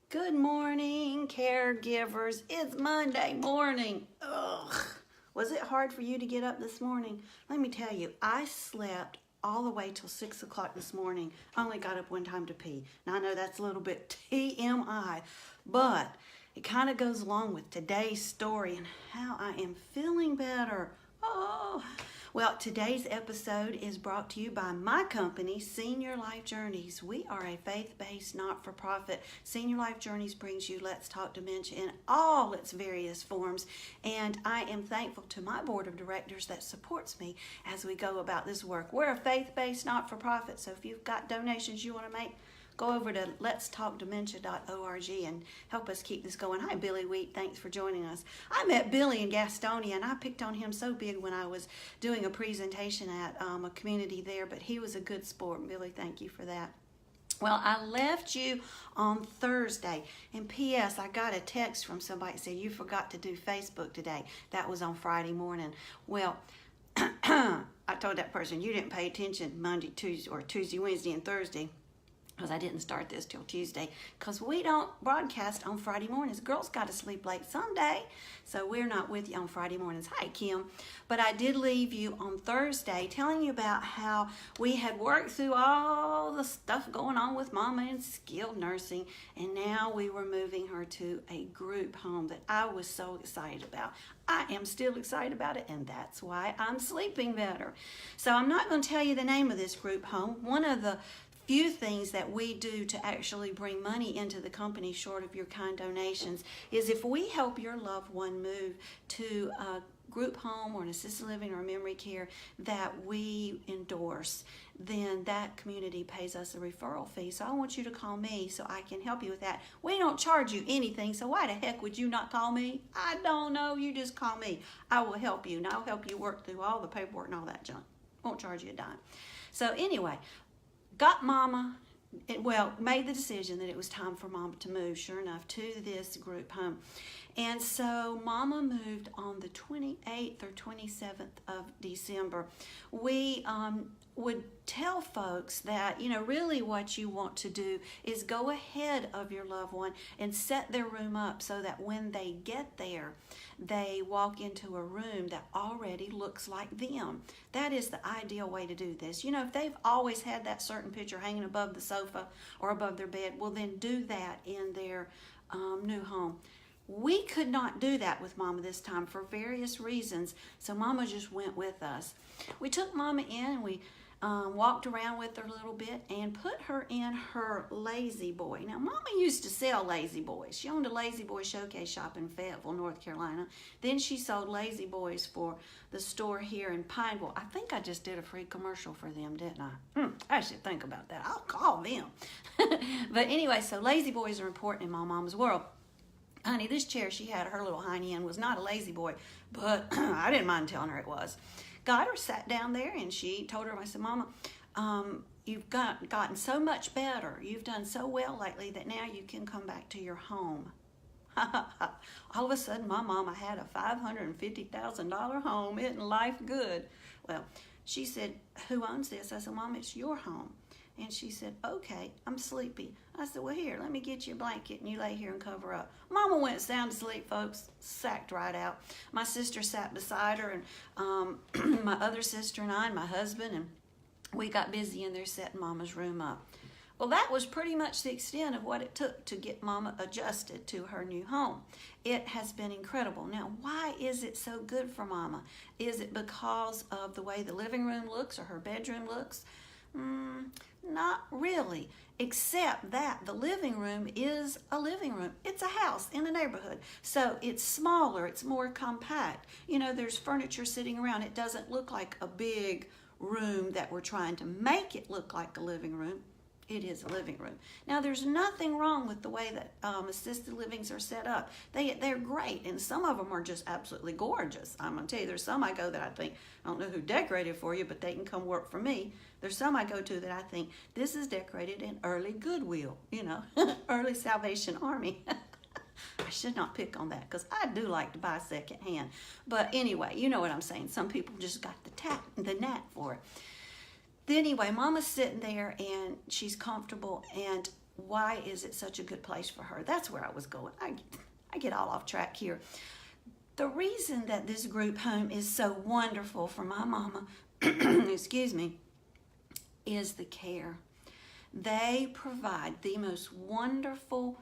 Good morning, caregivers. It's Monday morning. Ugh. Was it hard for you to get up this morning? Let me tell you, I slept all the way till 6 o'clock this morning. I only got up one time to pee. Now, I know that's a little bit TMI, but it kind of goes along with today's story and how I am feeling better. Oh, well, today's episode is brought to you by my company, Senior Life Journeys. We are a faith-based, not-for-profit. Senior Life Journeys brings you Let's Talk Dementia in all its various forms, and I am thankful to my board of directors that supports me as we go about this work. We're a faith-based, not-for-profit, so if you've got donations you want to make, go over to letstalkdementia.org and help us keep this going. Hi, Billy Wheat. Thanks for joining us. I met Billy in Gastonia, and I picked on him so big when I was doing a presentation at a community there, but he was a good sport. Billy, thank you for that. Well, I left you on Thursday, and P.S. I got a text from somebody that said you forgot to do Facebook today. That was on Friday morning. Well, I told that person you didn't pay attention Monday, Tuesday, or Tuesday, Wednesday, and Thursday, because I didn't start this till Tuesday, because we don't broadcast on Friday mornings. Girls got to sleep late someday, so we're not with you on Friday mornings. Hi, Kim. But I did leave you on Thursday telling you about how we had worked through all the stuff going on with Mama in skilled nursing, and now we were moving her to a group home that I was so excited about. I am still excited about it, and that's why I'm sleeping better. So I'm not going to tell you the name of this group home. One of the few things that we do to actually bring money into the company short of your kind donations is if we help your loved one move to a group home or an assisted living or memory care that we endorse, then that community pays us a referral fee. So I want you to call me so I can help you with that. We don't charge you anything, so why the heck would you not call me? I don't know. You just call me. I will help you, and I'll help you work through all the paperwork and all that junk. Won't charge you a dime. So anyway, got Mama, made the decision that it was time for Mama to move, sure enough, to this group home. And so Mama moved on the 28th or 27th of December. We would tell folks that, really what you want to do is go ahead of your loved one and set their room up so that when they get there, they walk into a room that already looks like them. That is the ideal way to do this. If they've always had that certain picture hanging above the sofa or above their bed, well, then do that in their new home. We could not do that with Mama this time for various reasons, so Mama just went with us. We took Mama in and we walked around with her a little bit and put her in her Lazy Boy. Now, Mama used to sell Lazy Boys. She owned a Lazy Boy showcase shop in Fayetteville, North Carolina. Then she sold Lazy Boys for the store here in Pineville. I think I just did a free commercial for them, didn't I? I should think about that. I'll call them. But anyway, so Lazy Boys are important in my Mama's world. Honey, this chair she had her little hiney in was not a Lazy Boy, but I didn't mind telling her it was. Got her, sat down there, and she told her, I said, Mama, you've gotten so much better. You've done so well lately that now you can come back to your home. All of a sudden, my mama had a $550,000 home. Isn't life good? Well, she said, who owns this? I said, Mama, it's your home. And she said, okay, I'm sleepy. I said, well, here, let me get you a blanket and you lay here and cover up. Mama went sound asleep, folks, sacked right out. My sister sat beside her, and my other sister and I and my husband, and we got busy in there setting Mama's room up. Well, that was pretty much the extent of what it took to get Mama adjusted to her new home. It has been incredible. Now, why is it so good for Mama? Is it because of the way the living room looks or her bedroom looks? Not really, except that the living room is a living room. It's a house in a neighborhood. So it's smaller, it's more compact. There's furniture sitting around. It doesn't look like a big room that we're trying to make it look like a living room. It is a living room. Now, there's nothing wrong with the way that assisted livings are set up. They're great, and some of them are just absolutely gorgeous. I'm going to tell you, there's some I go that I think, I don't know who decorated for you, but they can come work for me. There's some I go to that I think, this is decorated in early Goodwill, early Salvation Army. I should not pick on that because I do like to buy secondhand. But anyway, you know what I'm saying. Some people just got the knack for it. Anyway, Mama's sitting there and she's comfortable, and why is it such a good place for her? That's where I was going. I get all off track here. The reason that this group home is so wonderful for my mama, excuse me, is the care. They provide the most wonderful,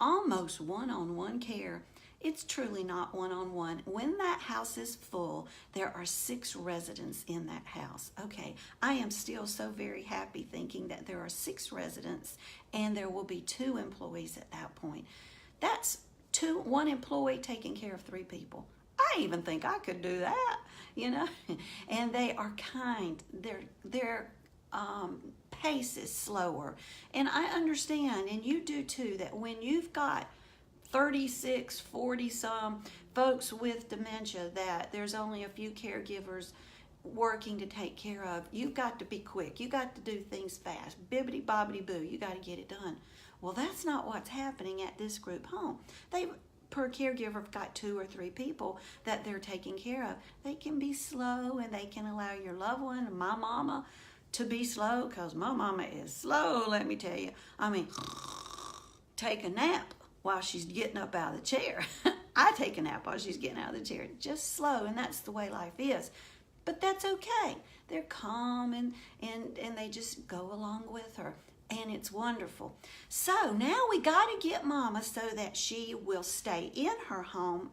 almost one-on-one care. It's truly not one-on-one. When that house is full, there are 6 residents in that house. Okay, I am still so very happy thinking that there are 6 residents and there will be 2 employees at that point. That's 1 employee taking care of 3 people. I even think I could do that, you know. And they are kind. Their pace is slower. And I understand, and you do too, that when you've got 36, 40 some folks with dementia, that there's only a few caregivers working to take care of, you've got to be quick. You got to do things fast. Bibbity bobbity boo, you got to get it done. Well, that's not what's happening at this group home. They per caregiver got 2 or 3 people that they're taking care of. They can be slow, and they can allow your loved one, my mama, to be slow, because my mama is slow, let me tell you. I mean, take a nap while she's getting up out of the chair. I take a nap while she's getting out of the chair. Just slow, and that's the way life is. But that's okay. They're calm, and they just go along with her. And it's wonderful. So now we got to get Mama so that she will stay in her home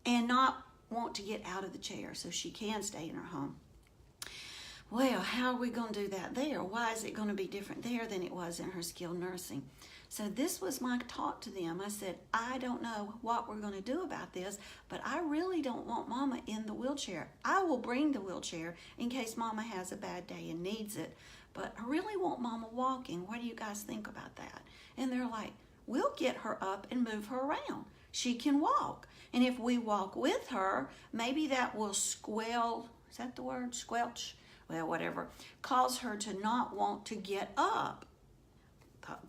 and not want to get out of the chair, so she can stay in her home. Well, how are we going to do that there? Why is it going to be different there than it was in her skilled nursing? So this was my talk to them. I said, I don't know what we're going to do about this, but I really don't want Mama in the wheelchair. I will bring the wheelchair in case Mama has a bad day and needs it, but I really want Mama walking. What do you guys think about that? And they're like, we'll get her up and move her around. She can walk. And if we walk with her, maybe that will squelch, is that the word? Squelch? Well, whatever, cause her to not want to get up.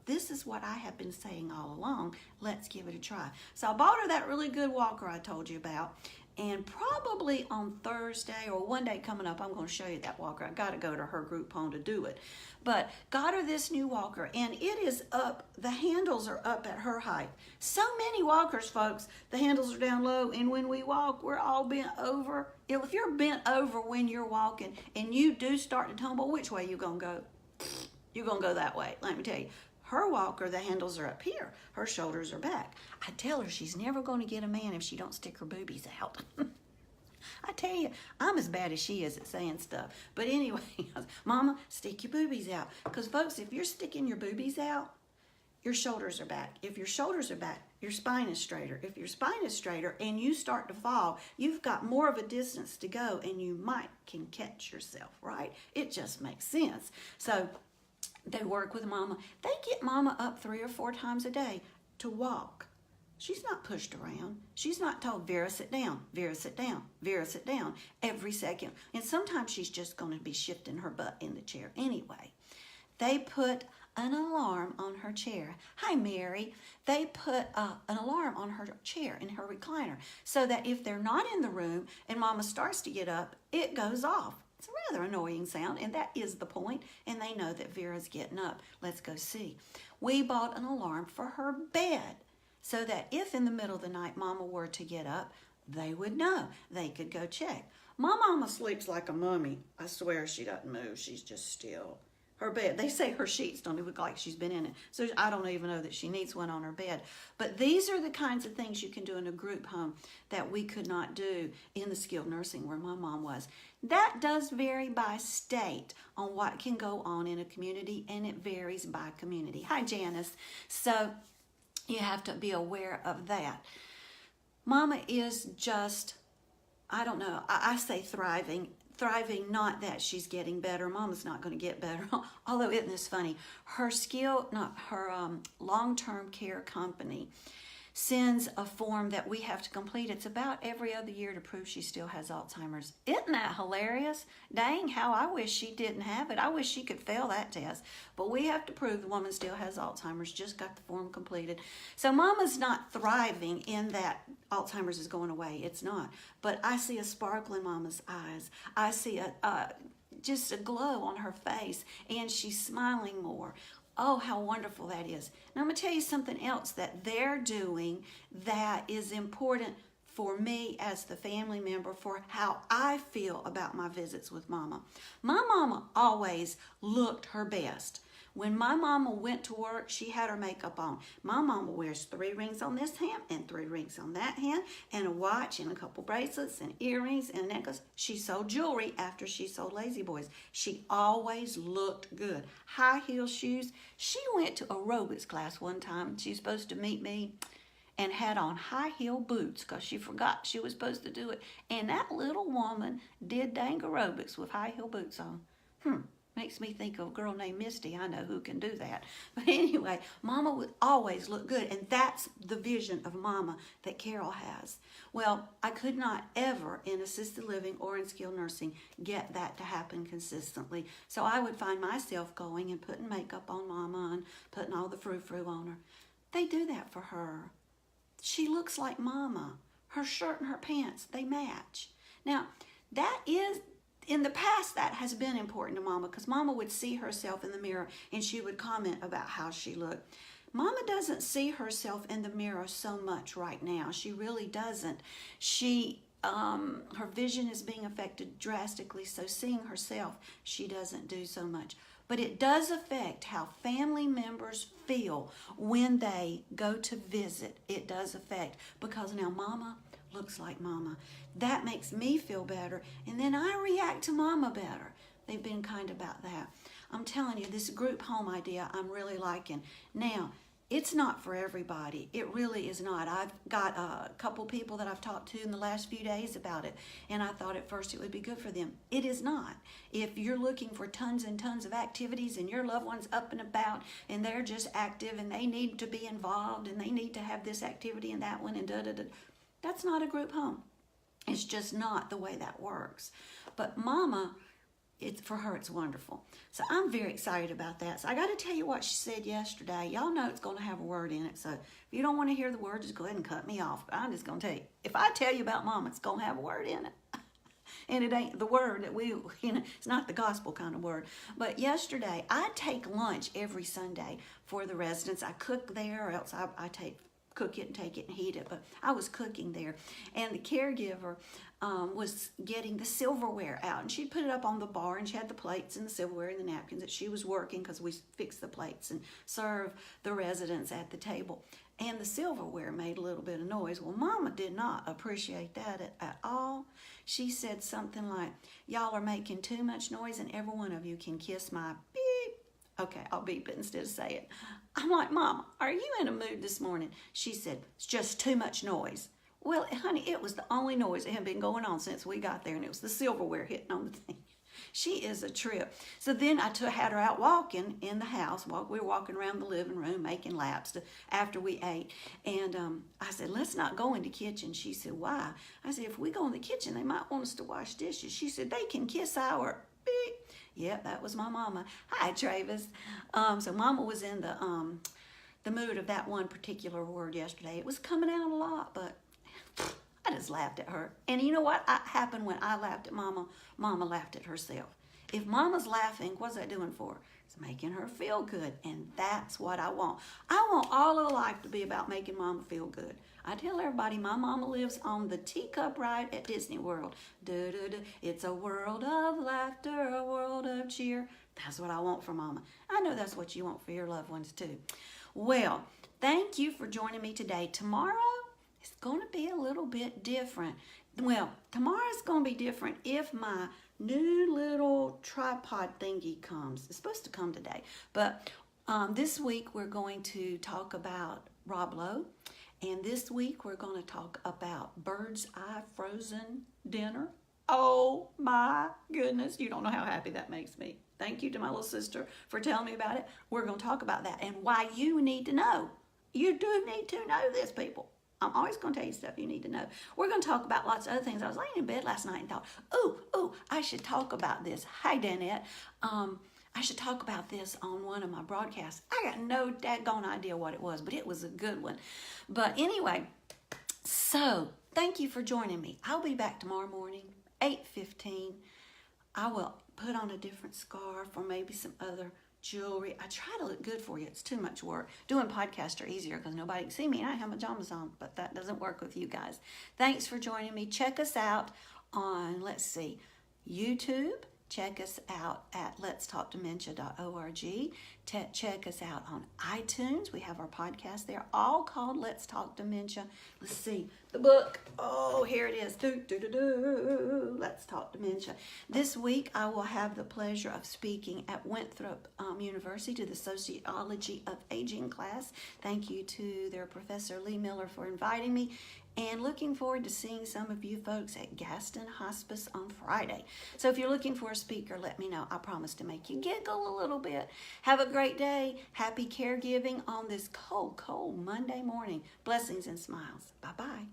This is what I have been saying all along. Let's give it a try. So I bought her that really good walker I told you about. And probably on Thursday or one day coming up, I'm going to show you that walker. I got to go to her group home to do it. But got her this new walker, and it is up. The handles are up at her height. So many walkers, folks, the handles are down low, and when we walk, we're all bent over. If you're bent over when you're walking and you do start to tumble, which way you going to go? You're going to go that way, let me tell you. Her walker, the handles are up here. Her shoulders are back. I tell her she's never going to get a man if she don't stick her boobies out. I tell you, I'm as bad as she is at saying stuff. But anyway, Mama, stick your boobies out. Because, folks, if you're sticking your boobies out, your shoulders are back. If your shoulders are back, your spine is straighter. If your spine is straighter and you start to fall, you've got more of a distance to go, and you can catch yourself, right? It just makes sense. So they work with Mama. They get Mama up 3 or 4 times a day to walk. She's not pushed around. She's not told, Vera, sit down, Vera, sit down, Vera, sit down every second. And sometimes she's just going to be shifting her butt in the chair anyway. They put an alarm on her chair. Hi, Mary. They put an alarm on her chair in her recliner so that if they're not in the room and Mama starts to get up, it goes off. It's a rather annoying sound, and that is the point, and they know that Vera's getting up. Let's go see. We bought an alarm for her bed so that if in the middle of the night Mama were to get up, they would know. They could go check. My Mama sleeps like a mummy. I swear she doesn't move. She's just still. Her bed, they say her sheets don't even look like she's been in it. So I don't even know that she needs one on her bed. But these are the kinds of things you can do in a group home that we could not do in the skilled nursing where my mom was. That does vary by state on what can go on in a community, and it varies by community. Hi, Janice. So you have to be aware of that. Mama is just, I don't know, I say thriving. Thriving, not that she's getting better. Mama's not going to get better. Although, isn't this funny? Her long-term care company sends a form that we have to complete. It's about every other year to prove she still has Alzheimer's. Isn't that hilarious? Dang, how I wish she didn't have it. I wish she could fail that test. But we have to prove the woman still has Alzheimer's. Just got the form completed. So Mama's not thriving in that Alzheimer's is going away. It's not. But I see a sparkle in Mama's eyes. I see just a glow on her face, and she's smiling more. Oh, how wonderful that is. Now, I'm going to tell you something else that they're doing that is important for me as the family member, for how I feel about my visits with Mama. My mama always looked her best. When my mama went to work, she had her makeup on. My mama wears 3 rings on this hand and 3 rings on that hand and a watch and a couple bracelets and earrings and a necklace. She sold jewelry after she sold Lazy Boys. She always looked good. High heel shoes. She went to aerobics class one time. She was supposed to meet me and had on high heel boots because she forgot she was supposed to do it. And that little woman did dang aerobics with high heel boots on. Makes me think of a girl named Misty. I know who can do that. But anyway, Mama would always look good, and that's the vision of Mama that Carol has. Well, I could not ever in assisted living or in skilled nursing get that to happen consistently. So I would find myself going and putting makeup on Mama and putting all the frou-frou on her. They do that for her. She looks like Mama. Her shirt and her pants, they match. Now, that is... in the past, that has been important to Mama because Mama would see herself in the mirror and she would comment about how she looked. Mama doesn't see herself in the mirror so much right now. She really doesn't. Her vision is being affected drastically, so seeing herself, she doesn't do so much. But it does affect how family members feel when they go to visit. It does affect because now Mama looks like Mama. That makes me feel better, and then I react to Mama better. They've been kind about that. I'm telling you, this group home idea I'm really liking. Now, it's not for everybody. It really is not. I've got a couple people that I've talked to in the last few days about it, and I thought at first it would be good for them. It is not. If you're looking for tons and tons of activities and your loved one's up and about and they're just active and they need to be involved and they need to have this activity and that one and da-da-da, that's not a group home. It's just not the way that works. But Mama, for her, it's wonderful. So I'm very excited about that. So I got to tell you what she said yesterday. Y'all know it's going to have a word in it. So if you don't want to hear the word, just go ahead and cut me off. But I'm just going to tell you, if I tell you about Mama, it's going to have a word in it. And it ain't the word that it's not the gospel kind of word. But yesterday, I take lunch every Sunday for the residents. I cook there, or else I cook it and take it and heat it, but I was cooking there, and the caregiver was getting the silverware out, and she'd put it up on the bar, and she had the plates and the silverware and the napkins that she was working because we fix the plates and serve the residents at the table, and the silverware made a little bit of noise. Well, Mama did not appreciate that at all. She said something like, "Y'all are making too much noise, and every one of you can kiss my beep." Okay, I'll beep it instead of say it. I'm like, "Mama, are you in a mood this morning?" She said, "It's just too much noise." Well, honey, it was the only noise that had been going on since we got there, and it was the silverware hitting on the thing. She is a trip. So then I had her out walking in the house. We were walking around the living room making laps after we ate. And I said, "Let's not go in the kitchen." She said, "Why?" I said, "If we go in the kitchen, they might want us to wash dishes." She said, "They can kiss our beep." Yep, that was my Mama. Hi, Travis. So Mama was in the mood of that one particular word yesterday. It was coming out a lot, but I just laughed at her. And you know what happened when I laughed at Mama? Mama laughed at herself. If Mama's laughing, what's that doing for her? It's making her feel good, and that's what I want. I want all of life to be about making Mama feel good. I tell everybody my Mama lives on the teacup ride at Disney World. It's a world of laughter, a world of cheer. That's what I want for Mama. I know that's what you want for your loved ones too. Well, thank you for joining me today. Tomorrow, it's going to be a little bit different. Well, tomorrow's going to be different if my new little tripod thingy comes. It's supposed to come today. But this week, we're going to talk about Rob Lowe. And this week, we're going to talk about bird's eye frozen dinner. Oh, my goodness. You don't know how happy that makes me. Thank you to my little sister for telling me about it. We're going to talk about that and why you need to know. You do need to know this, people. I'm always going to tell you stuff you need to know. We're going to talk about lots of other things. I was laying in bed last night and thought, ooh, I should talk about this. Hi, Danette. I should talk about this on one of my broadcasts. I got no daggone idea what it was, but it was a good one. But anyway, so thank you for joining me. I'll be back tomorrow morning, 8:15. I will put on a different scarf or maybe some other jewelry. I try to look good for you. It's too much work. Doing podcasts are easier because nobody can see me and I have my pajamas on, but that doesn't work with you guys. Thanks for joining me. Check us out on, YouTube. Check us out at letstalkdementia.org. Check us out on iTunes. We have our podcast there, all called Let's Talk Dementia. Let's see, the book. Oh, here it is. Let's Talk Dementia. This week, I will have the pleasure of speaking at Winthrop University to the Sociology of Aging class. Thank you to their Professor Lee Miller for inviting me. And looking forward to seeing some of you folks at Gaston Hospice on Friday. So if you're looking for a speaker, let me know. I promise to make you giggle a little bit. Have a great day. Happy caregiving on this cold, cold Monday morning. Blessings and smiles. Bye-bye.